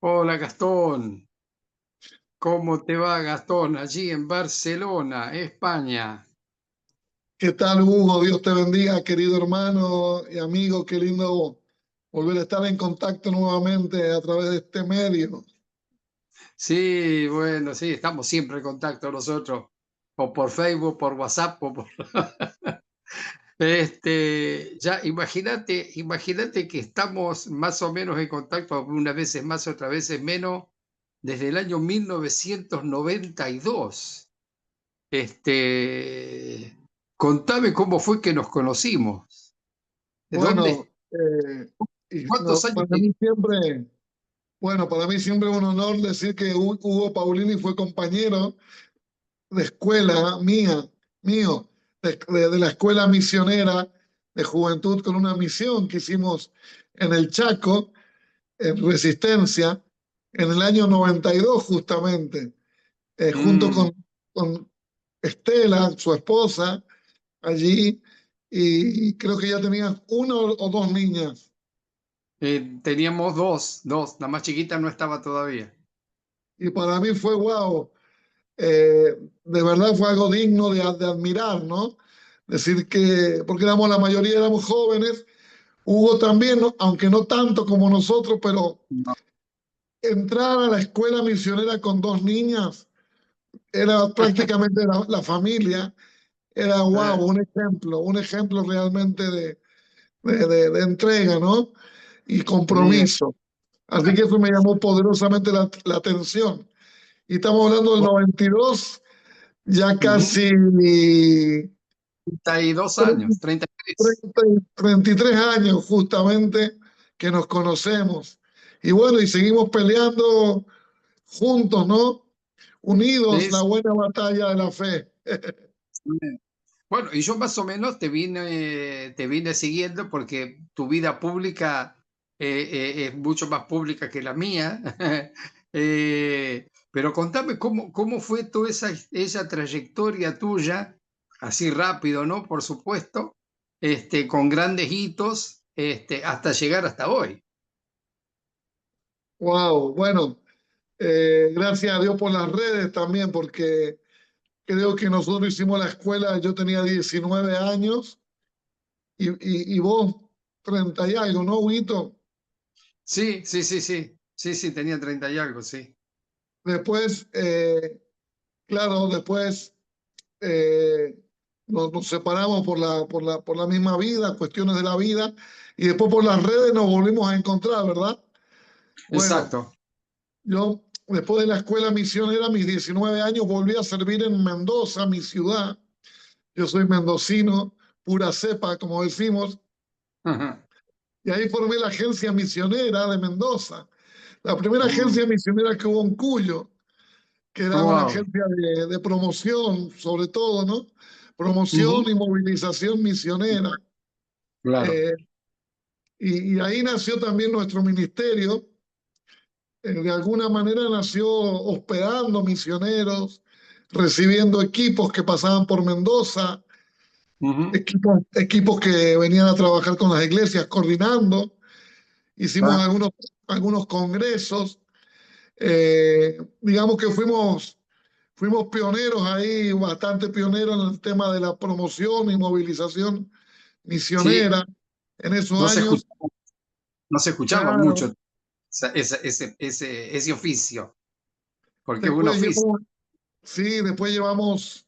Hola Gastón, ¿cómo te va Gastón? Allí en Barcelona, España. ¿Qué tal, Hugo? Dios te bendiga, querido hermano y amigo. Qué lindo volver a estar en contacto nuevamente a través de este medio. Sí, bueno, sí, estamos siempre en contacto nosotros, o por Facebook, por WhatsApp, o por... ya, imagínate que estamos más o menos en contacto, unas veces más, otras veces menos, desde el año 1992. Este, Contame cómo fue que nos conocimos. ¿De Bueno, dónde? no, ¿Cuántos años? para mí siempre es un honor decir que Hugo Paulini fue compañero de escuela mío, de la escuela misionera de juventud con una misión que hicimos en el Chaco, en Resistencia, en el año 92 justamente. Junto Mm, con Estela, su esposa, allí, y creo que ya tenía una o dos niñas. teníamos dos, la más chiquita no estaba todavía. Y para mí fue wow, de verdad fue algo digno de admirar, ¿no? Decir que, porque la mayoría éramos jóvenes, Hugo también, ¿no? Aunque no tanto como nosotros, pero No, entrar a la escuela misionera con dos niñas era prácticamente la familia. Era wow, eh, un ejemplo realmente de entrega, ¿no? Y sí. compromiso. Así que eso me llamó poderosamente la atención. Y estamos hablando del 92, ya Ujú. casi 32 años, 33. 33 años justamente que nos conocemos. Y bueno, y seguimos peleando juntos, ¿no? Unidos, la Es, buena batalla de la fe. bueno, y yo más o menos te vine siguiendo porque tu vida pública es mucho más pública que la mía. Pero contame cómo fue toda esa trayectoria tuya, así rápido, ¿no? Por supuesto, con grandes hitos, hasta llegar hasta hoy. Wow, bueno, gracias a Dios por las redes también, porque creo que nosotros hicimos la escuela, yo tenía 19 años y vos 30 y algo, ¿no, Huguito? Sí, sí, sí, sí, sí, sí, tenía 30 y algo, sí. Después, claro, después eh, nos separamos por la misma vida, cuestiones de la vida, y después por las redes nos volvimos a encontrar, ¿verdad? Bueno, Exacto. yo después de la escuela misionera, a mis 19 años, volví a servir en Mendoza, mi ciudad. Yo soy mendocino, pura cepa, como decimos, y ahí formé la agencia misionera de Mendoza, la primera Mm, agencia misionera que hubo en Cuyo, que era una wow, agencia de promoción, sobre todo, ¿no? ujú, Promoción y movilización misionera. claro. Eh, y ahí nació también nuestro ministerio. De alguna manera nació hospedando misioneros, recibiendo equipos que pasaban por Mendoza, Ujú, equipos que venían a trabajar con las iglesias, coordinando. Hicimos ah, algunos congresos. Digamos que fuimos pioneros ahí, bastante pioneros en el tema de la promoción y movilización sí, misionera en esos no se años. escuchaba, no se escuchaba Claro, mucho ese oficio, porque es un después oficio. llevamos, sí, después llevamos,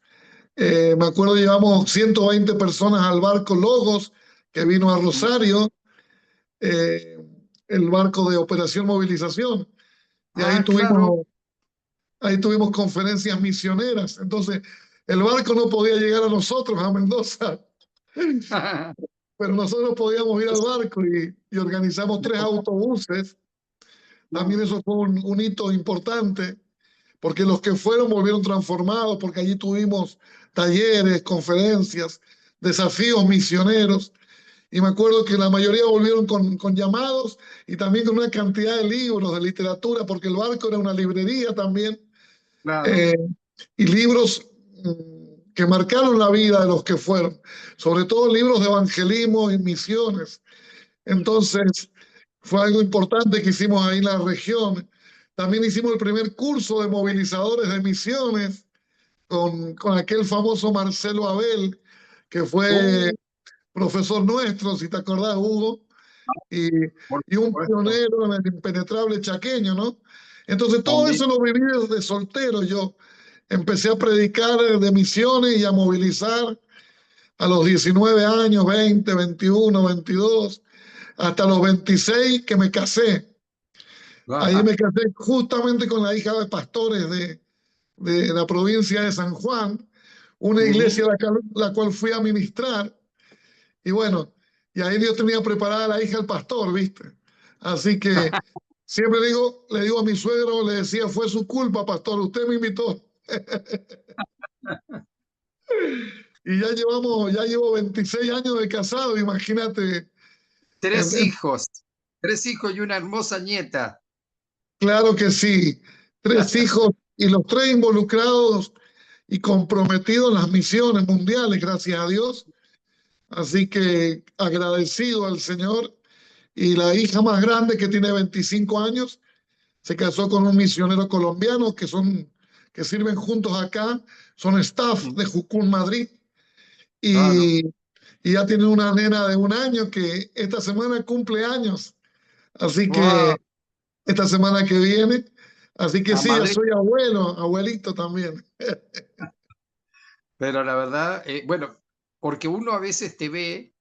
me acuerdo, llevamos 120 personas al barco Logos que vino a Mm, Rosario, eh, el barco de Operación Movilización. Y claro. ahí tuvimos conferencias misioneras. Entonces, el barco no podía llegar a nosotros, a Mendoza, pero nosotros podíamos ir al barco y organizamos tres autobuses. También eso fue un hito importante, porque los que fueron volvieron transformados, porque allí tuvimos talleres, conferencias, desafíos misioneros. Y me acuerdo que la mayoría volvieron con llamados y también con una cantidad de libros, de literatura, porque el barco era una librería también, Claro. eh, y libros que marcaron la vida de los que fueron, sobre todo libros de evangelismo y misiones. Entonces, fue algo importante que hicimos ahí en la región. También hicimos el primer curso de movilizadores de misiones con aquel famoso Marcelo Abel, que fue Oh, profesor nuestro, si te acordás, Hugo, y, por y un supuesto. pionero en el impenetrable chaqueño, ¿no? Entonces todo También. eso lo viví desde soltero. Yo empecé a predicar de misiones y a movilizar a los 19 años, 20, 21, 22, hasta los 26 que me casé. Ahí Ajá. me casé justamente con la hija de pastores de la provincia de San Juan, una iglesia Ujú. la cual fui a ministrar. Y bueno, y ahí Dios tenía preparada a la hija del pastor, ¿viste? Así que siempre le digo a mi suegro, le decía, fue su culpa, pastor, usted me invitó. Y ya llevo 26 años de casado, imagínate. Tres En- hijos, tres hijos y una hermosa nieta. claro que sí, 3 hijos y los 3 involucrados y comprometidos en las misiones mundiales, gracias a Dios. Así que agradecido al Señor. Y la hija más grande, que tiene 25 años, se casó con un misionero colombiano que sirven juntos acá, son staff Ujú. de Jucún, Madrid. Ah, ¿no? Y, y ya tiene una nena de 1 año que esta semana cumple años. Así Wow. que esta semana que viene. Así que A sí, ya Madrid. soy abuelito también. Pero la verdad, bueno, porque uno a veces te ve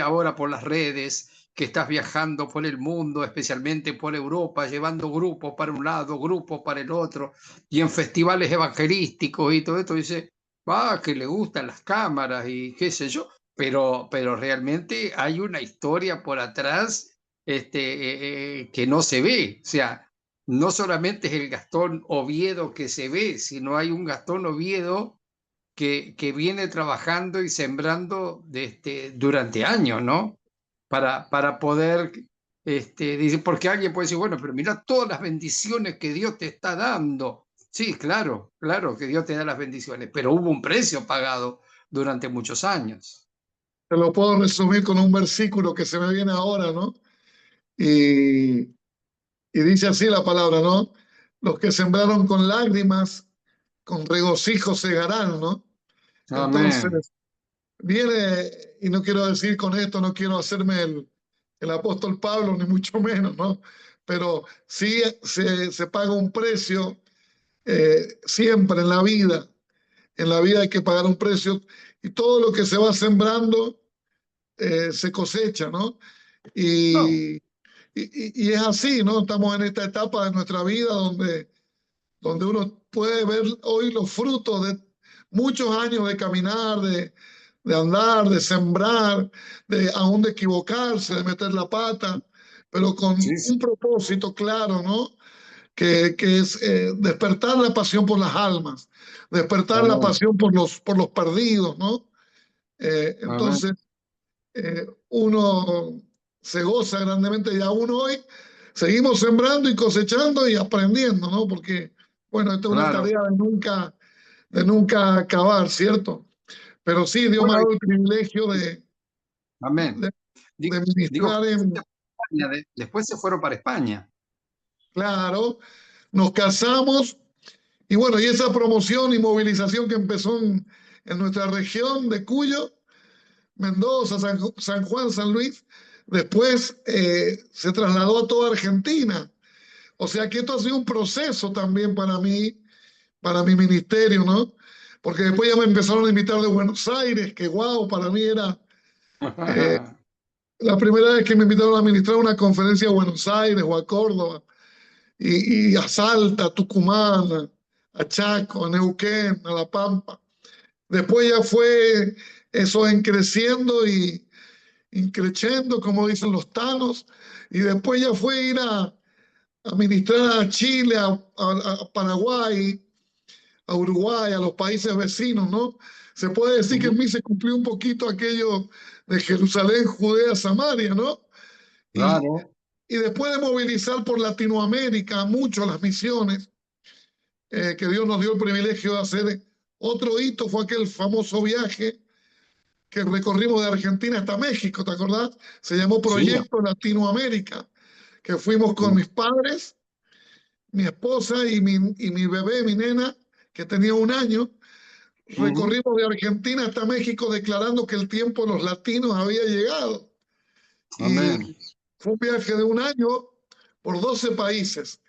ahora por las redes que estás viajando por el mundo, especialmente por Europa, llevando grupos para un lado, grupos para el otro, y en festivales evangelísticos y todo esto, dice, va, que le gustan las cámaras y qué sé yo, pero realmente hay una historia por atrás que no se ve. O sea, no solamente es el Gastón Oviedo que se ve, sino hay un Gastón Oviedo que viene trabajando y sembrando durante años, ¿no? Para poder, dice, porque alguien puede decir, bueno, pero mira todas las bendiciones que Dios te está dando. Sí, claro, claro que Dios te da las bendiciones, pero hubo un precio pagado durante muchos años. Te lo puedo resumir con un versículo que se me viene ahora, ¿no? Y, y dice así la palabra, ¿no? Los que sembraron con lágrimas, con regocijo segarán, ¿no? Amén. Entonces, viene, y no quiero decir con esto, no quiero hacerme el apóstol Pablo, ni mucho menos, ¿no? Pero sí se paga un precio siempre en la vida. En la vida hay que pagar un precio y todo lo que se va sembrando se cosecha, ¿no? No, Y, y es así, ¿no? Estamos en esta etapa de nuestra vida donde uno puede ver hoy los frutos de muchos años de caminar, de andar, de sembrar, de aún de equivocarse, de meter la pata, pero con sí, sí. un propósito claro, ¿no? Que es despertar la pasión por las almas, despertar la Amén. pasión por los perdidos, ¿no? Amén. Entonces, uno se goza grandemente y aún hoy seguimos sembrando y cosechando y aprendiendo, ¿no? Porque, bueno, esta es una Claro. tarea de nunca acabar, ¿cierto? Pero sí, Dios me ha Bueno, dado el privilegio amén. de, Digo, de digo, ministrar en, después se fueron para España. claro, nos casamos y bueno, y esa promoción y movilización que empezó en nuestra región de Cuyo, Mendoza, San Juan, San Luis, después se trasladó a toda Argentina. O sea que esto ha sido un proceso también para mí, para mi ministerio, ¿no? Porque después ya me empezaron a invitar de Buenos Aires, que guau, para mí era eh, la primera vez que me invitaron a ministrar una conferencia a Buenos Aires o a Córdoba, y a Salta, a Tucumán, a Chaco, a Neuquén, a La Pampa. Después ya fue eso en creciendo y increciendo, como dicen los tanos, y después ya fue ir a ministrar a Chile, a Paraguay, a Uruguay, a los países vecinos, ¿no? Se puede decir que en Ujú. mí se cumplió un poquito aquello de Jerusalén, Judea, Samaria, ¿no? Y, Claro. y después de movilizar por Latinoamérica mucho las misiones, que Dios nos dio el privilegio de hacer, otro hito fue aquel famoso viaje que recorrimos de Argentina hasta México, ¿te acordás? Se llamó Sí. Proyecto Latinoamérica, que fuimos con Sí. mis padres mi esposa y mi bebé, mi nena, que tenía 1 año, Ujú. recorrimos de Argentina hasta México declarando que el tiempo de los latinos había llegado. Amén. Y fue un viaje de 1 año por 12 países: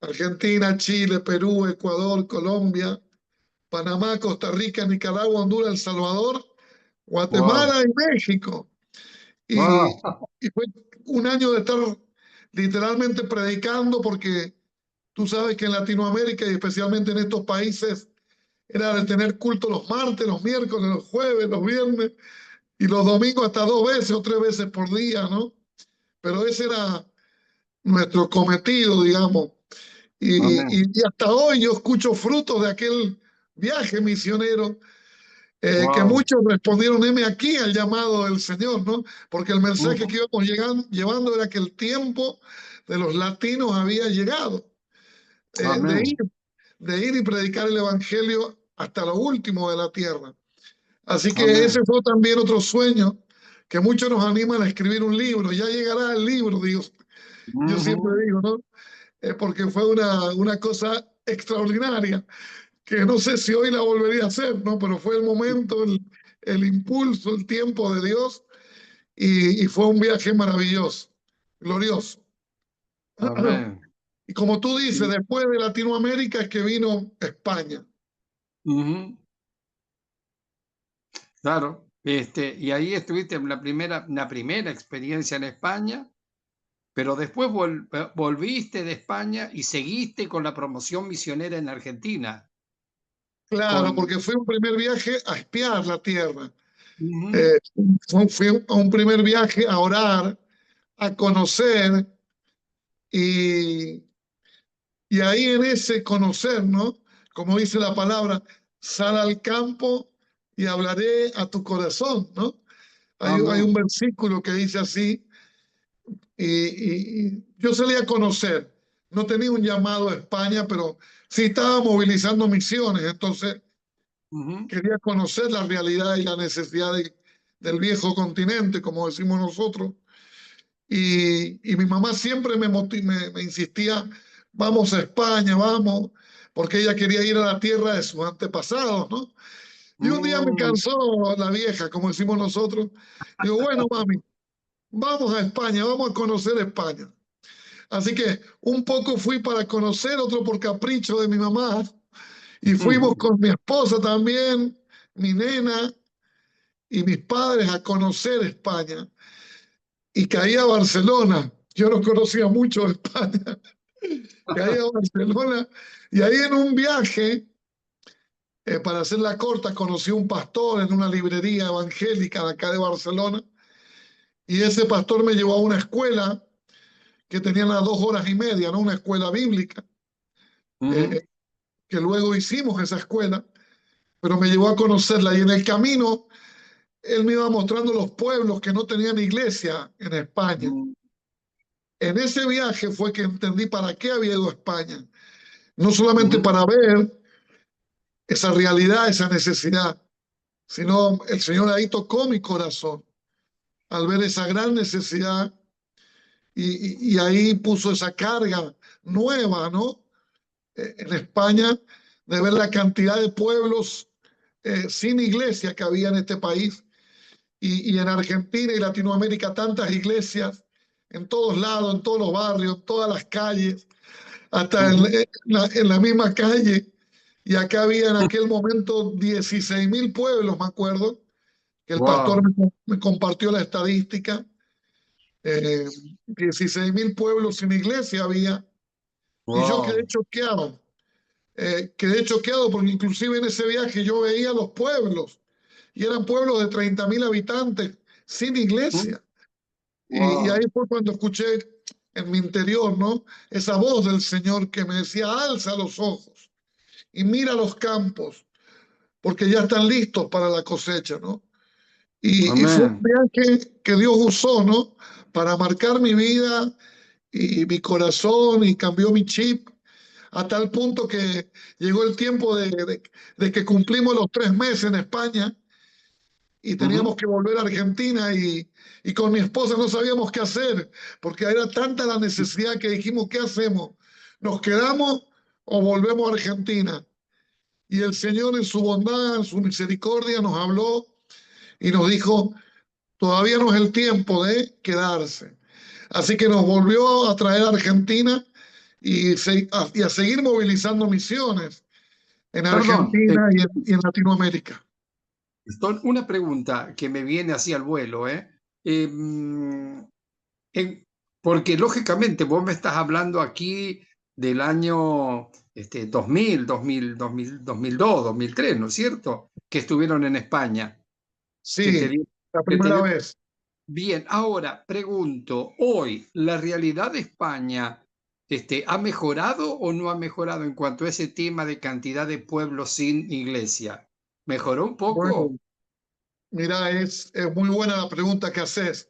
Argentina, Chile, Perú, Ecuador, Colombia, Panamá, Costa Rica, Nicaragua, Honduras, El Salvador, Wow. Guatemala y México. Y, Wow. y fue 1 año de estar literalmente predicando, porque tú sabes que en Latinoamérica y especialmente en estos países era de tener culto los martes, los miércoles, los jueves, los viernes y los domingos hasta 2 veces o 3 veces por día, ¿no? Pero ese era nuestro cometido, digamos. Amén. Y hasta hoy yo escucho frutos de aquel viaje misionero, que Wow. muchos respondieron, heme aquí, al llamado del Señor, ¿no? Porque el mensaje que Ujú. íbamos llevando era que el tiempo de los latinos había llegado, eh, de ir, Amén. de ir y predicar el Evangelio hasta lo último de la tierra. Así que ese Amén. fue también otro sueño que muchos nos animan a escribir un libro. Ya llegará el libro, digo, yo siempre Ujú. digo, ¿no? Porque fue una cosa extraordinaria, que no sé si hoy la volvería a hacer, ¿no? Pero fue el momento, el impulso, el tiempo de Dios, y fue un viaje maravilloso, glorioso. Amén. Y como tú dices, Sí. después de Latinoamérica es que vino España. Ujú. Claro. Y ahí estuviste en la primera experiencia en España, pero después volviste de España y seguiste con la promoción misionera en Argentina. Claro, Con, porque fue un primer viaje a espiar la tierra. Ujú. Eh, fui a un primer viaje a orar, a conocer, y, y ahí en ese conocer, ¿no? Como dice la palabra, sal al campo y hablaré a tu corazón, ¿no? Hay un Amén. versículo que dice así, y yo salí a conocer. No tenía un llamado a España, pero sí estaba movilizando misiones, entonces Ujú. quería conocer la realidad y la necesidad del viejo continente, como decimos nosotros. Y mi mamá siempre me insistía, vamos a España, vamos, porque ella quería ir a la tierra de sus antepasados, ¿no? Y un día me Mm. cansó la vieja, como decimos nosotros. Digo, bueno, mami, vamos a España, vamos a conocer España. Así que un poco fui para conocer, otro por capricho de mi mamá, y fuimos con mi esposa también, mi nena y mis padres a conocer España. Y caí a Barcelona. Yo no conocía mucho de España. Caí a Barcelona y ahí en un viaje, para hacerla corta, conocí a un pastor en una librería evangélica de acá de Barcelona, y ese pastor me llevó a una escuela que tenían a 2 horas y media, ¿no? Una escuela bíblica, Ujú. eh, que luego hicimos esa escuela, pero me llevó a conocerla, y en el camino él me iba mostrando los pueblos que no tenían iglesia en España. Mm. En ese viaje fue que entendí para qué había ido a España, no solamente Ujú. para ver esa realidad, esa necesidad, sino el Señor ahí tocó mi corazón al ver esa gran necesidad, y ahí puso esa carga nueva, ¿no? En España, de ver la cantidad de pueblos sin iglesia que había en este país, y en Argentina y Latinoamérica tantas iglesias en todos lados, en todos los barrios, en todas las calles, hasta Ujú. en la misma calle. Y acá había en aquel momento 16.000 pueblos, me acuerdo, que el pastor Wow. me compartió la estadística. 16.000 pueblos sin iglesia había. Y yo Wow. quedé choqueado porque inclusive en ese viaje yo veía los pueblos, y eran pueblos de 30.000 habitantes sin iglesia. Y ahí Wow. fue cuando escuché en mi interior, ¿no? Esa voz del Señor que me decía, alza los ojos y mira los campos, porque ya están listos para la cosecha, ¿no? Y fue un Amén. viaje que Dios usó, ¿no? Para marcar mi vida y mi corazón, y cambió mi chip a tal punto que llegó el tiempo de que cumplimos los 3 meses en España y teníamos Ujú. que volver a Argentina, y con mi esposa no sabíamos qué hacer, porque era tanta la necesidad que dijimos, ¿qué hacemos? ¿nos quedamos o volvemos a Argentina? Y el Señor en su bondad, en su misericordia nos habló y nos dijo, todavía no es el tiempo de quedarse. Así que nos volvió a traer a Argentina y a seguir movilizando misiones en Perdón, Argentina y en Latinoamérica. una pregunta que me viene así al vuelo, ¿eh? Em, en- Porque lógicamente vos me estás hablando aquí del año 2000, 2000, 2000, 2002, 2003, ¿no es cierto? Que estuvieron en España. Que te, Sí, di- la que te primera dio- vez. Bien, ahora pregunto, hoy, ¿la realidad de España ha mejorado o no ha mejorado en cuanto a ese tema de cantidad de pueblos sin iglesia? ¿Mejoró un Bueno, poco? mira, es muy buena la pregunta que haces,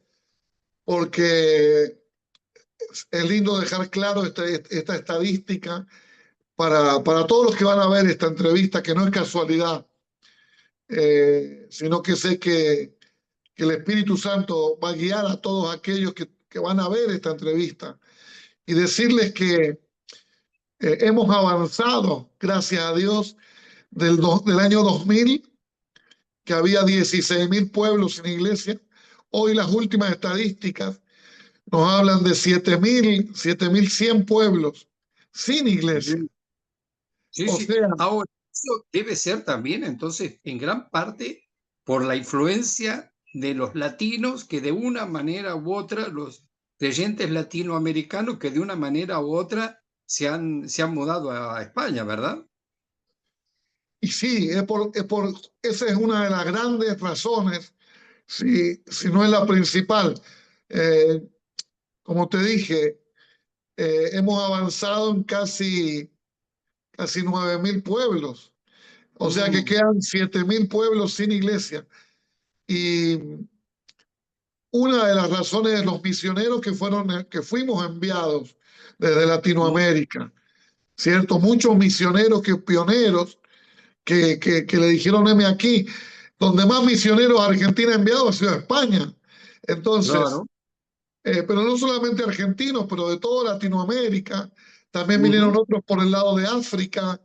porque es lindo dejar claro esta estadística para todos los que van a ver esta entrevista, que no es casualidad, sino que sé que el Espíritu Santo va a guiar a todos aquellos que van a ver esta entrevista y decirles que hemos avanzado, gracias a Dios, del año 2000, que había 16.000 pueblos sin iglesia. Hoy las últimas estadísticas nos hablan de 7.100 pueblos sin iglesia. Bien. Sí, O sí. sea, Ahora, eso debe ser también, entonces, en gran parte por la influencia de los latinos que de una manera u otra, los creyentes latinoamericanos que de una manera u otra se han mudado a España, ¿verdad? y sí, esa es una de las grandes razones, si no es la principal. Eh, Como te dije, hemos avanzado en casi 9.000 pueblos. O sea que Mm, quedan 7.000 pueblos sin iglesia. Y una de las razones de los misioneros que fuimos enviados desde mm, Latinoamérica, ¿cierto? Muchos misioneros pioneros que le dijeron, heme aquí, donde más misioneros a Argentina enviados ha sido a España. Entonces, claro. pero no solamente argentinos, pero de toda Latinoamérica. También vinieron Ujú, otros por el lado de África,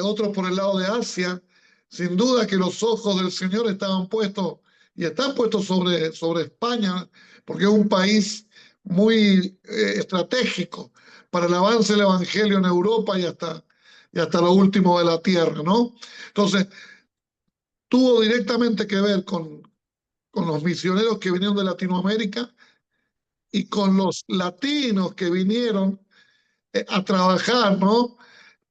otros por el lado de Asia. Sin duda que los ojos del Señor estaban puestos y están puestos sobre España, porque es un país muy estratégico para el avance del Evangelio en Europa y hasta lo último de la tierra, ¿no? Entonces, tuvo directamente que ver con los misioneros que vinieron de Latinoamérica y con los latinos que vinieron a trabajar, ¿no?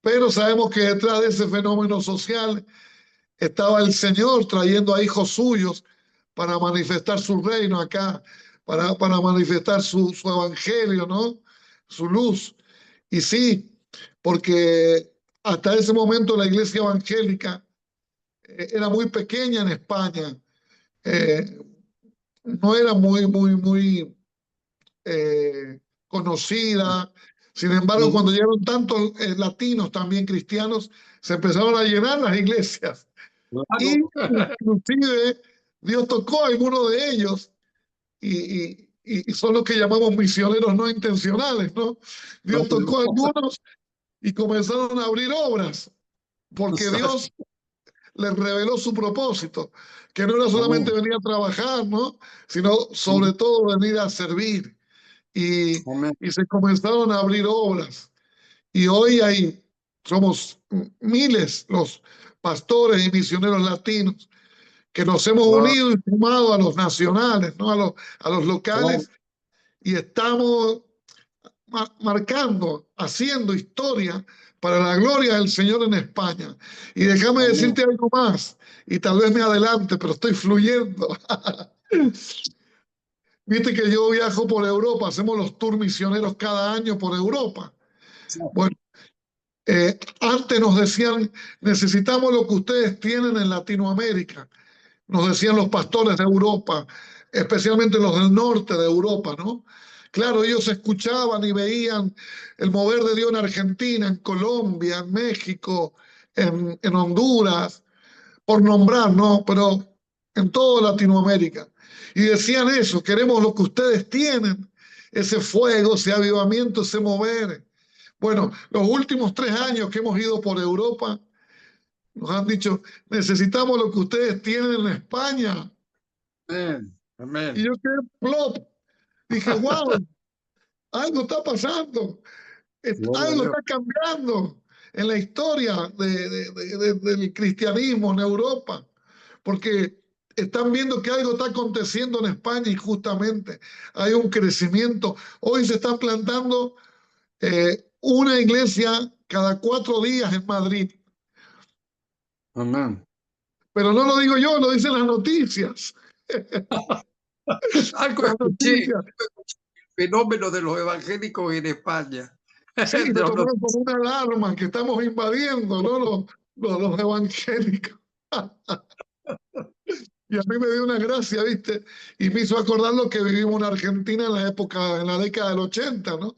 Pero sabemos que detrás de ese fenómeno social estaba el Señor trayendo a hijos suyos para manifestar su reino acá, para manifestar su evangelio, ¿no? Su luz. Y sí, porque hasta ese momento la iglesia evangélica era muy pequeña en España, eh, no era muy conocida. Sin embargo, ujú, cuando llegaron tantos latinos, también cristianos, se empezaron a llenar las iglesias. Y claro. inclusive Dios tocó a algunos de ellos y son los que llamamos misioneros no intencionales, ¿no? Dios tocó a algunos y comenzaron a abrir obras, porque Dios les reveló su propósito, que no era solamente Amén. venir a trabajar, ¿no? Sino sobre todo venir a servir. Amén. Y se comenzaron a abrir obras. Y hoy somos miles los pastores y misioneros latinos que nos hemos Claro, unido y sumado a los nacionales, ¿no? A los claro. locales, y estamos marcando, haciendo historia para la gloria del Señor en España. Y déjame Amén. decirte algo más, y tal vez me adelante, pero estoy fluyendo. Viste que yo viajo por Europa, hacemos los tours misioneros cada año por Europa. Bueno, antes nos decían, necesitamos lo que ustedes tienen en Latinoamérica, nos decían los pastores de Europa, especialmente los del norte de Europa, ¿no? Claro, ellos escuchaban y veían el mover de Dios en Argentina, en Colombia, en México, en Honduras, por nombrar, ¿no? Pero en toda Latinoamérica. Y decían eso, queremos lo que ustedes tienen, ese fuego, ese avivamiento, ese mover. Bueno, los últimos 3 años que hemos ido por Europa, nos han dicho, necesitamos lo que ustedes tienen en España. Amén, Y amén. yo quedé plop. Dije, wow, algo está pasando, Gloria a algo Dios. está cambiando en la historia del cristianismo en Europa, porque están viendo que algo está aconteciendo en España y justamente hay un crecimiento. Hoy se están plantando una iglesia cada 4 días en Madrid, Amén. pero no lo digo yo, lo dicen las noticias. Algo Las escuché, noticias. fenómeno de los evangélicos en España. Sí, lo tomaron como una alarma que estamos invadiendo, ¿no? Los evangélicos. Y a mí me dio una gracia, ¿viste? Y me hizo acordar lo que vivimos en Argentina en la época, en la década del 80, ¿no?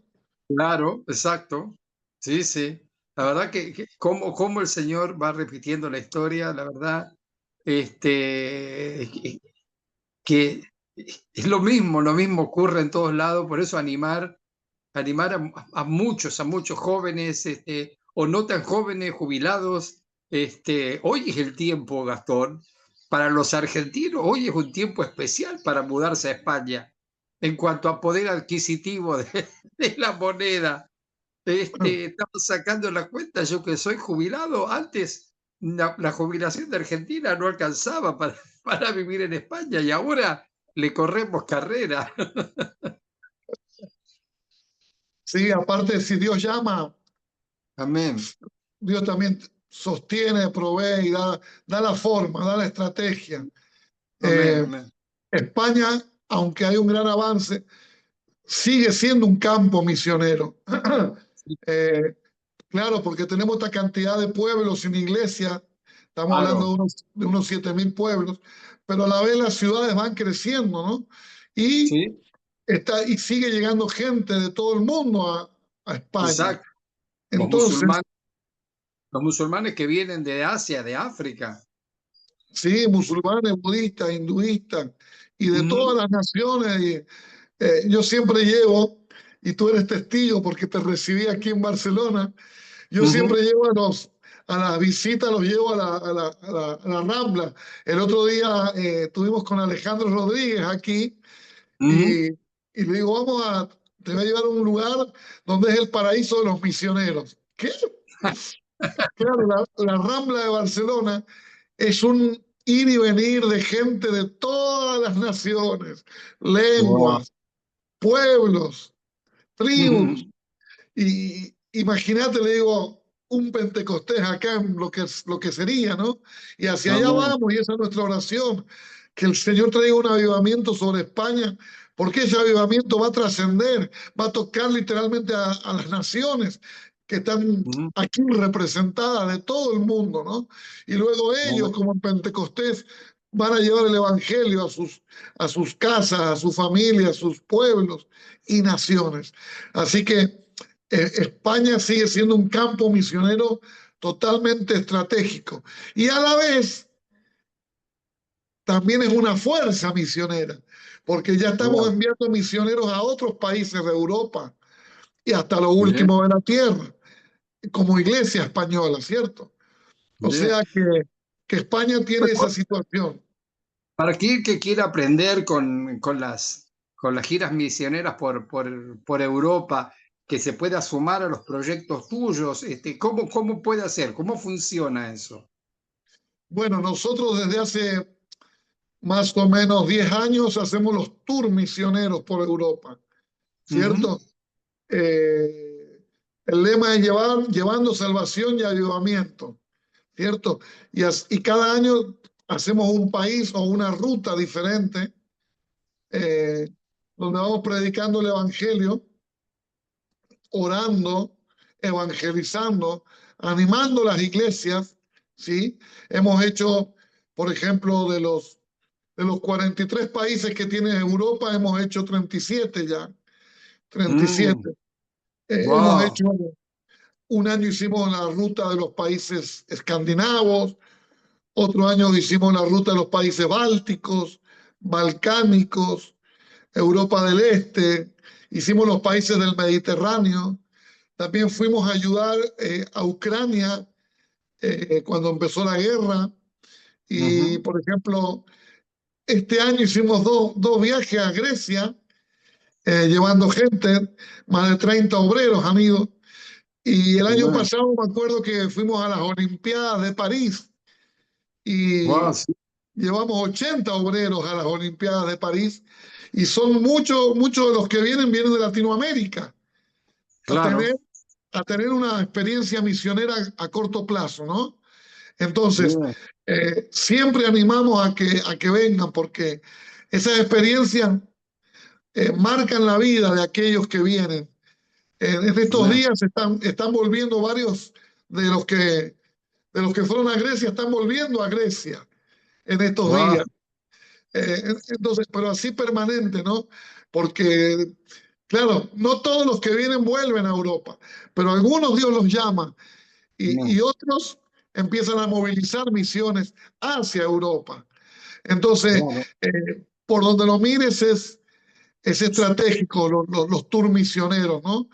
Claro, exacto. Sí, sí. La verdad que cómo el Señor va repitiendo la historia, la verdad, que que es lo mismo ocurre en todos lados, por eso animar a muchos jóvenes, o no tan jóvenes, jubilados. Hoy es el tiempo, Gastón, para los argentinos, hoy es un tiempo especial para mudarse a España en cuanto a poder adquisitivo de la moneda. Estamos sacando la cuenta, yo que soy jubilado, antes la jubilación de Argentina no alcanzaba para, para vivir en España y ahora le corremos carrera. Sí, aparte, si Dios llama, Amén, Dios también sostiene, provee y da la forma, da la estrategia. amén, Eh, amén. España, aunque hay un gran avance, sigue siendo un campo misionero. Eh, claro, porque tenemos esta cantidad de pueblos sin iglesia, estamos hablando Claro, de unos 7.000 pueblos, pero a la vez las ciudades van creciendo, ¿no? Y, sí, y sigue llegando gente de todo el mundo a España. exacto. Los Entonces, musulmanes, los musulmanes que vienen de Asia, de África. sí, musulmanes, budistas, hinduistas y de todas Ujú, las naciones. Yo siempre llevo, y tú eres testigo porque te recibí aquí en Barcelona, yo ujú, siempre llevo a las visitas, los llevo a la Rambla. El otro día estuvimos con Alejandro Rodríguez aquí ujú. y le digo, te voy a llevar a un lugar donde es el paraíso de los misioneros. ¿Qué? Claro, la Rambla de Barcelona es un ir y venir de gente de todas las naciones, Wow. lenguas, pueblos, tribus. Ujú, Y imagínate, le digo, un Pentecostés acá en lo que sería, ¿no? Y hacia allá amén. vamos, y esa es nuestra oración, que el Señor traiga un avivamiento sobre España, porque ese avivamiento va a trascender, va a tocar literalmente a las naciones que están Ujú, aquí representadas de todo el mundo, ¿no? Y luego ellos, amén. como en Pentecostés, van a llevar el Evangelio a sus casas, a su familia, a sus pueblos y naciones. Así que España sigue siendo un campo misionero totalmente estratégico y a la vez también es una fuerza misionera, porque ya estamos Wow. enviando misioneros a otros países de Europa y hasta lo Bien, último de la tierra, como iglesia española, ¿cierto? O bien. sea que España tiene esa situación. Para aquel que quiera aprender con las giras misioneras por Europa, que se pueda sumar a los proyectos tuyos, ¿cómo puede hacer? ¿Cómo funciona eso? Bueno, nosotros desde hace más o menos 10 años hacemos los tours misioneros por Europa, Ujú, ¿cierto? El lema es llevando salvación y avivamiento, ¿cierto? Y cada año hacemos un país o una ruta diferente eh, donde vamos predicando el Evangelio, orando, evangelizando, animando las iglesias, ¿sí? Hemos hecho, por ejemplo, de los 43 países que tiene Europa, hemos hecho 37 ya, 37. Hemos wow. hecho un año hicimos la ruta de los países escandinavos, otro año hicimos la ruta de los países bálticos, balcánicos, Europa del Este, hicimos los países del Mediterráneo, También fuimos a ayudar a Ucrania cuando empezó la guerra. Y, Ujú. por ejemplo, este año hicimos dos viajes a Grecia, llevando gente, más de 30 obreros, amigos. Y el año Bueno, pasado me acuerdo que fuimos a las Olimpiadas de París wow, y sí, llevamos 80 obreros a las Olimpiadas de París. Y son muchos de los que vienen de Latinoamérica a claro. tener, a tener una experiencia misionera a corto plazo, ¿no? Entonces, Bien, siempre animamos a que vengan porque esas experiencias marcan la vida de aquellos que vienen. En estos bien, días están volviendo varios de los que, de los que fueron a Grecia, están volviendo a Grecia en estos wow, días. Entonces, pero así permanente, ¿no? Porque, claro, no todos los que vienen vuelven a Europa, pero algunos Dios los llama y bien, otros empiezan a movilizar misiones hacia Europa. Entonces, claro. por donde lo mires es estratégico los tours misioneros, ¿no?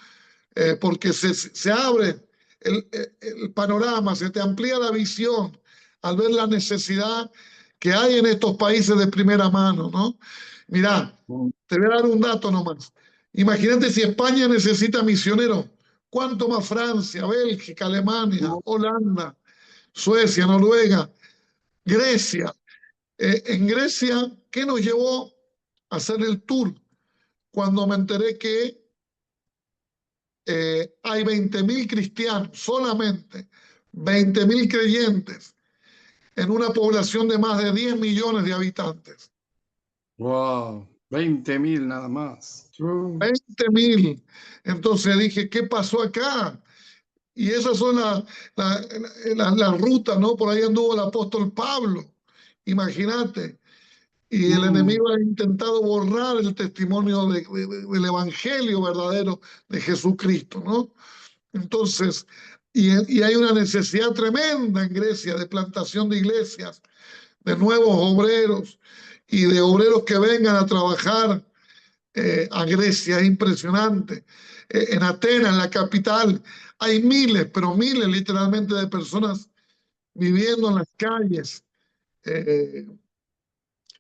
Porque se abre el panorama, se te amplía la visión al ver la necesidad que hay en estos países de primera mano, ¿no? Mirá, Mm, te voy a dar un dato nomás. Imagínate si España necesita misioneros, ¿cuánto más Francia, Bélgica, Alemania, mm, Holanda, Suecia, Noruega, Grecia? En Grecia, ¿qué nos llevó a hacer el tour? Cuando me enteré que hay 20.000 cristianos, solamente 20.000 creyentes en una población de más de 10 millones de habitantes. wow, 20.000 nada más. 20.000. Entonces dije, ¿qué pasó acá? Y esas son las rutas, ¿no? Por ahí anduvo el apóstol Pablo, imagínate. Y el Mm, enemigo ha intentado borrar el testimonio del evangelio verdadero de Jesucristo, ¿no? Entonces, y hay una necesidad tremenda en Grecia de plantación de iglesias, de nuevos obreros y de obreros que vengan a trabajar a Grecia. Es impresionante. En Atenas, en la capital, hay miles, pero miles literalmente de personas viviendo en las calles, eh,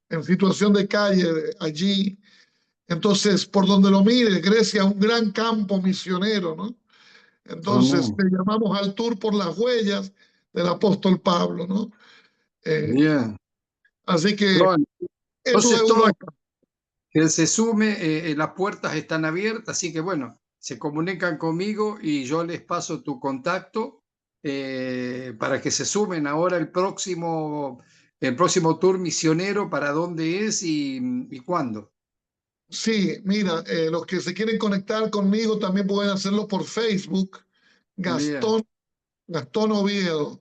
en situación de calle allí. Entonces, por donde lo mire, Grecia es un gran campo misionero, ¿no? Entonces, amén. le llamamos al tour por las huellas del apóstol Pablo, ¿no? Eh, Bien. así que Bueno, eso es entonces todo Huracán. que se sume, las puertas están abiertas, así que bueno, se comunican conmigo y yo les paso tu contacto para que se sumen ahora el próximo tour misionero, para dónde es y cuándo. Sí, mira, los que se quieren conectar conmigo también pueden hacerlo por Facebook, Bien, Gastón, Gastón Oviedo.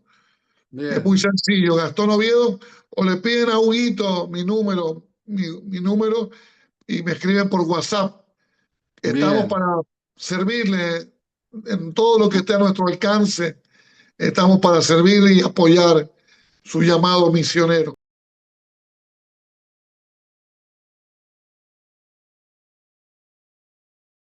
Es bien, muy sencillo, Gastón Oviedo, o le piden a Huguito mi número y me escriben por WhatsApp. Estamos bien. para servirle en todo lo que esté a nuestro alcance. Estamos para servirle y apoyar su llamado misionero.